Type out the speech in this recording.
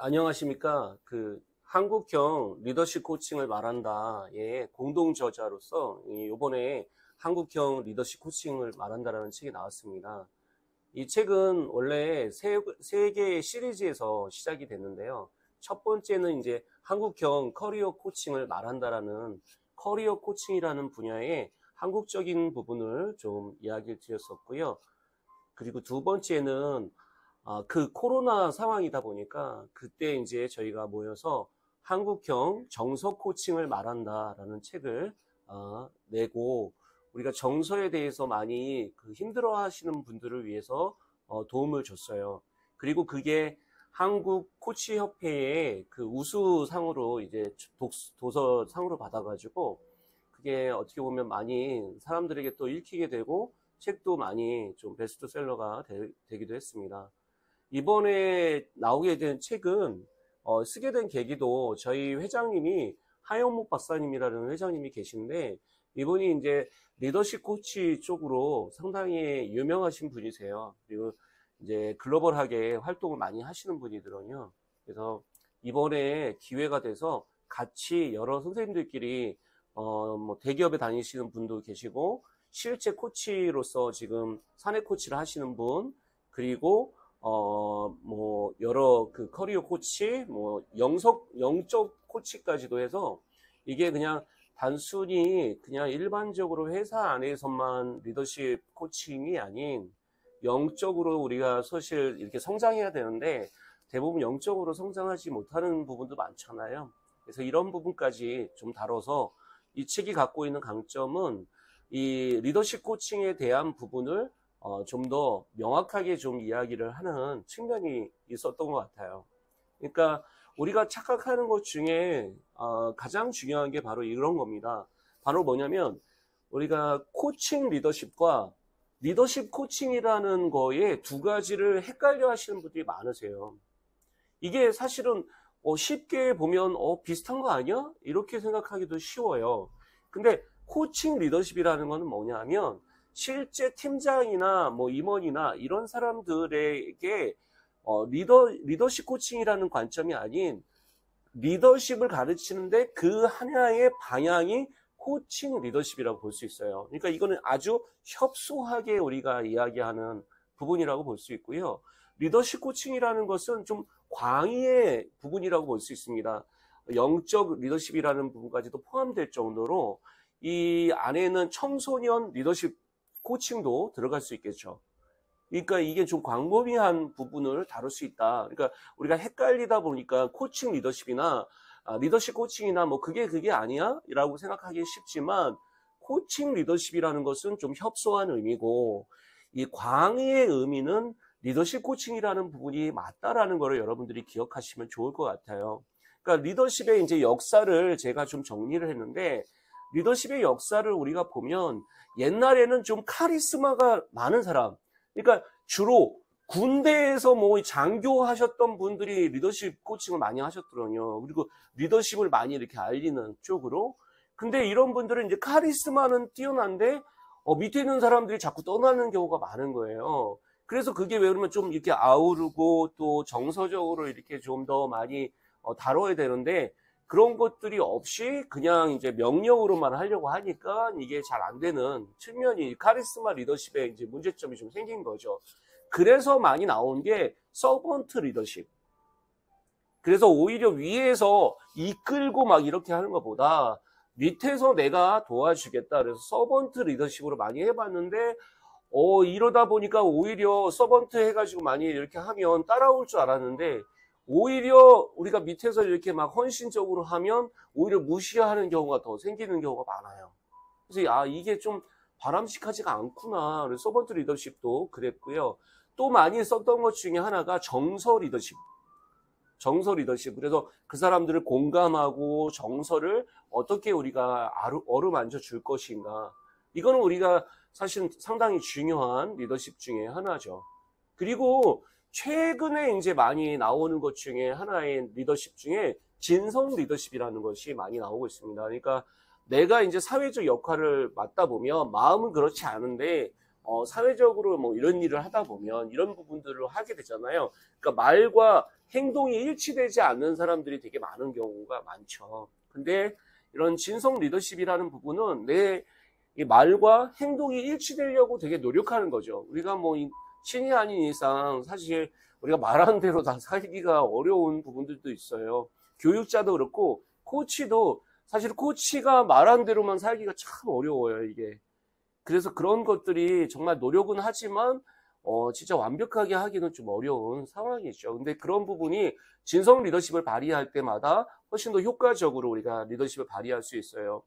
안녕하십니까. 한국형 리더십 코칭을 말한다의 공동 저자로서 이번에 한국형 리더십 코칭을 말한다라는 책이 나왔습니다. 이 책은 원래 세 개의 시리즈에서 시작이 됐는데요. 첫 번째는 이제 한국형 커리어 코칭을 말한다라는 커리어 코칭이라는 분야의 한국적인 부분을 좀 이야기를 드렸었고요. 그리고 두 번째는 코로나 상황이다 보니까 그때 이제 저희가 모여서 한국형 정서 코칭을 말한다라는 책을 내고 우리가 정서에 대해서 많이 힘들어 하시는 분들을 위해서 도움을 줬어요. 그리고 그게 한국 코치 협회의 우수상으로 이제 도서상으로 받아가지고 그게 어떻게 보면 많이 사람들에게 또 읽히게 되고 책도 많이 좀 베스트셀러가 되기도 했습니다. 이번에 나오게 된 책은 쓰게 된 계기도 저희 회장님이 하영목 박사님이라는 회장님이 계신데 이분이 이제 리더십 코치 쪽으로 상당히 유명하신 분이세요. 그리고 이제 글로벌하게 활동을 많이 하시는 분이더라고요. 그래서 이번에 기회가 돼서 같이 여러 선생님들끼리 뭐 대기업에 다니시는 분도 계시고 실제 코치로서 지금 사내 코치를 하시는 분 그리고 뭐 여러 커리어 코치 뭐 영적 코치까지도 해서 이게 그냥 단순히 그냥 일반적으로 회사 안에서만 리더십 코칭이 아닌 영적으로 우리가 사실 이렇게 성장해야 되는데 대부분 영적으로 성장하지 못하는 부분도 많잖아요. 그래서 이런 부분까지 좀 다뤄서 이 책이 갖고 있는 강점은 이 리더십 코칭에 대한 부분을 좀 더 명확하게 좀 이야기를 하는 측면이 있었던 것 같아요. 그러니까 우리가 착각하는 것 중에 가장 중요한 게 바로 이런 겁니다. 바로 뭐냐면 우리가 코칭 리더십과 리더십 코칭이라는 거에 두 가지를 헷갈려 하시는 분들이 많으세요. 이게 사실은 쉽게 보면 비슷한 거 아니야? 이렇게 생각하기도 쉬워요. 근데 코칭 리더십이라는 거는 뭐냐면 실제 팀장이나 뭐 임원이나 이런 사람들에게 리더십 코칭이라는 관점이 아닌 리더십을 가르치는데 그 하나의 방향이 코칭 리더십이라고 볼 수 있어요. 그러니까 이거는 아주 협소하게 우리가 이야기하는 부분이라고 볼 수 있고요. 리더십 코칭이라는 것은 좀 광의의 부분이라고 볼 수 있습니다. 영적 리더십이라는 부분까지도 포함될 정도로 이 안에는 청소년 리더십 코칭도 들어갈 수 있겠죠. 그러니까 이게 좀 광범위한 부분을 다룰 수 있다. 그러니까 우리가 헷갈리다 보니까 코칭 리더십이나 리더십 코칭이나 뭐 그게 아니야? 라고 생각하기 쉽지만 코칭 리더십이라는 것은 좀 협소한 의미고 이 광의의 의미는 리더십 코칭이라는 부분이 맞다라는 거를 여러분들이 기억하시면 좋을 것 같아요. 그러니까 리더십의 이제 역사를 제가 좀 정리를 했는데 리더십의 역사를 우리가 보면 옛날에는 좀 카리스마가 많은 사람, 그러니까 주로 군대에서 뭐 장교하셨던 분들이 리더십 코칭을 많이 하셨더라고요. 그리고 리더십을 많이 이렇게 알리는 쪽으로. 근데 이런 분들은 이제 카리스마는 뛰어난데 밑에 있는 사람들이 자꾸 떠나는 경우가 많은 거예요. 그래서 그게 왜 그러면 좀 이렇게 아우르고 또 정서적으로 이렇게 좀 더 많이 다뤄야 되는데 그런 것들이 없이 그냥 이제 명령으로만 하려고 하니까 이게 잘 안 되는 측면이 카리스마 리더십에 이제 문제점이 좀 생긴 거죠. 그래서 많이 나온 게 서번트 리더십. 그래서 오히려 위에서 이끌고 막 이렇게 하는 것보다 밑에서 내가 도와주겠다. 그래서 서번트 리더십으로 많이 해봤는데 이러다 보니까 오히려 서번트 해가지고 많이 이렇게 하면 따라올 줄 알았는데 오히려 우리가 밑에서 이렇게 막 헌신적으로 하면 오히려 무시하는 경우가 더 생기는 경우가 많아요. 그래서 이게 좀 바람직하지가 않구나. 그래서 서번트 리더십도 그랬고요. 또 많이 썼던 것 중에 하나가 정서 리더십. 정서 리더십. 그래서 그 사람들을 공감하고 정서를 어떻게 우리가 어루만져 줄 것인가. 이거는 우리가 사실 상당히 중요한 리더십 중에 하나죠. 그리고 최근에 이제 많이 나오는 것 중에 하나의 리더십 중에 진성 리더십이라는 것이 많이 나오고 있습니다. 그러니까 내가 이제 사회적 역할을 맡다 보면 마음은 그렇지 않은데 사회적으로 뭐 이런 일을 하다 보면 이런 부분들을 하게 되잖아요. 그러니까 말과 행동이 일치되지 않는 사람들이 되게 많은 경우가 많죠. 근데 이런 진성 리더십이라는 부분은 내 이 말과 행동이 일치되려고 되게 노력하는 거죠. 우리가 뭐 신이 아닌 이상 사실 우리가 말하는 대로 다 살기가 어려운 부분들도 있어요. 교육자도 그렇고 코치도 사실 코치가 말한 대로만 살기가 참 어려워요, 이게. 그래서 그런 것들이 정말 노력은 하지만 진짜 완벽하게 하기는 좀 어려운 상황이죠. 근데 그런 부분이 진성 리더십을 발휘할 때마다 훨씬 더 효과적으로 우리가 리더십을 발휘할 수 있어요.